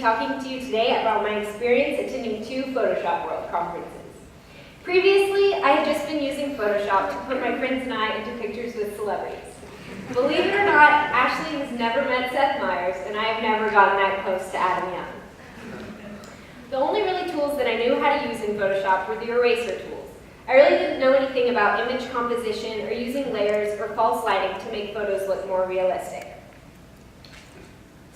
talking to you today about my experience attending 2 Photoshop World conferences. Previously, I had just been using Photoshop to put my friends and I into pictures with celebrities. Believe it or not, Ashley has never met Seth Meyers, and I have never gotten that close to Adam Young. The only really tools that I knew how to use in Photoshop were the eraser tools. I really didn't know anything about image composition or using layers or false lighting to make photos look more realistic.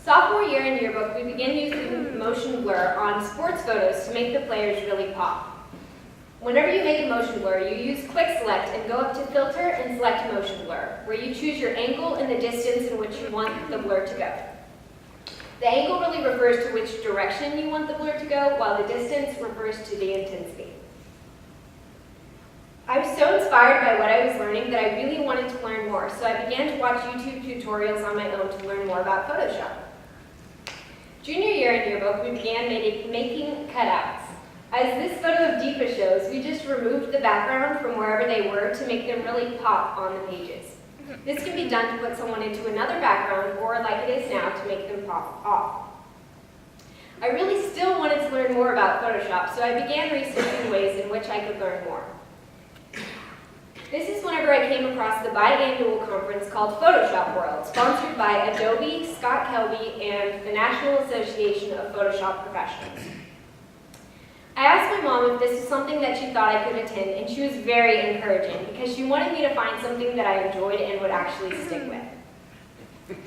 Sophomore year in yearbook, we began using motion blur on sports photos to make the players really pop. Whenever you make a motion blur, you use quick select and go up to filter and select motion blur, where you choose your angle and the distance in which you want the blur to go. The angle really refers to which direction you want the blur to go, while the distance refers to the intensity. I was so inspired by what I was learning that I really wanted to learn more, so I began to watch YouTube tutorials on my own to learn more about Photoshop. Junior year in yearbook, we began making cutouts. As this photo of Deepa shows, we just removed the background from wherever they were to make them really pop on the pages. This can be done to put someone into another background, or like it is now, to make them pop off. I really still wanted to learn more about Photoshop, so I began researching ways in which I could learn more. This is whenever I came across the biannual conference called Photoshop World, sponsored by Adobe, Scott Kelby, and the National Association of Photoshop Professionals. I asked my mom if this was something that she thought I could attend, and she was very encouraging because she wanted me to find something that I enjoyed and would actually stick with.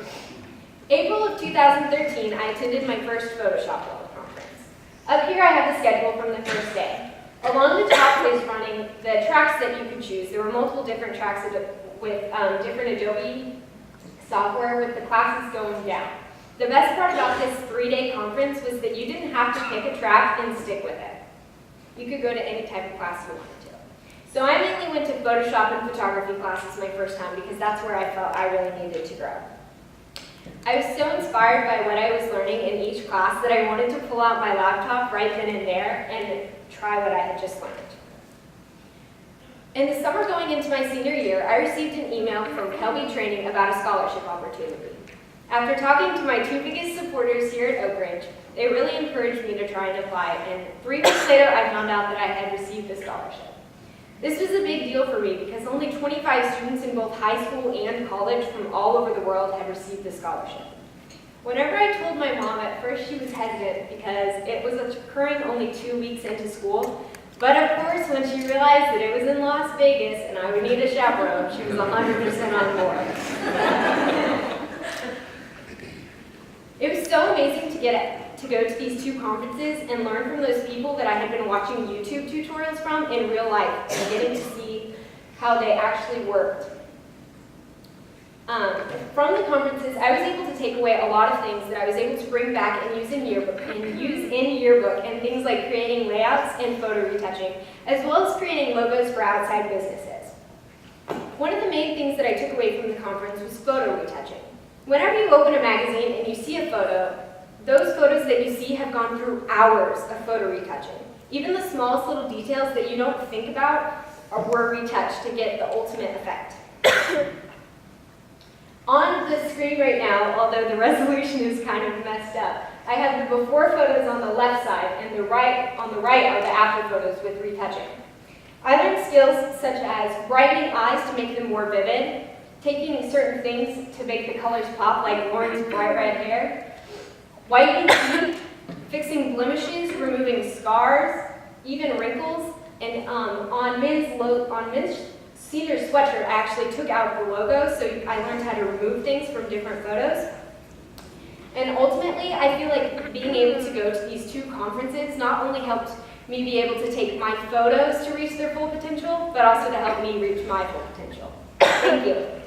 April of 2013, I attended my first Photoshop World conference. Up here I have the schedule from the first day. Along the top is running the tracks that you could choose. There were multiple different tracks with different Adobe software with the classes going down. The best part about this 3-day conference was that you didn't have to pick a track and stick with it. You could go to any type of class you wanted to. So I mainly went to Photoshop and photography classes my first time because that's where I felt I really needed to grow. I was so inspired by what I was learning in each class that I wanted to pull out my laptop right then and there and try what I had just learned. In the summer going into my senior year, I received an email from Kelby Training about a scholarship opportunity. After talking to my 2 biggest supporters here at Oakridge, they really encouraged me to try and apply, and 3 weeks later I found out that I had received the scholarship. This was a big deal for me because only 25 students in both high school and college from all over the world had received the scholarship. Whenever I told my mom, at first she was hesitant because it was occurring only 2 weeks into school, but of course when she realized that it was in Las Vegas and I would need a chaperone, she was 100% on board. It was so amazing to go to these 2 conferences and learn from those people that I had been watching YouTube tutorials from in real life and getting to see how they actually worked. From the conferences, I was able to take away a lot of things that I was able to bring back and use in yearbook, and things like creating layouts and photo retouching, as well as creating logos for outside businesses. One of the main things that I took away from the conference was photo retouching. Whenever you open a magazine and you see a photo, those photos that you see have gone through hours of photo retouching. Even the smallest little details that you don't think about were retouched to get the ultimate effect. On the screen right now, although the resolution is kind of messed up, I have the before photos on the left side, and on the right are the after photos with retouching. I learned skills such as brightening eyes to make them more vivid, taking certain things to make the colors pop, like Lauren's bright red hair, whitening teeth, fixing blemishes, removing scars, even wrinkles, and on Min's senior sweatshirt, I actually took out the logo, so I learned how to remove things from different photos. And ultimately, I feel like being able to go to these 2 conferences not only helped me be able to take my photos to reach their full potential, but also to help me reach my full potential. Thank you.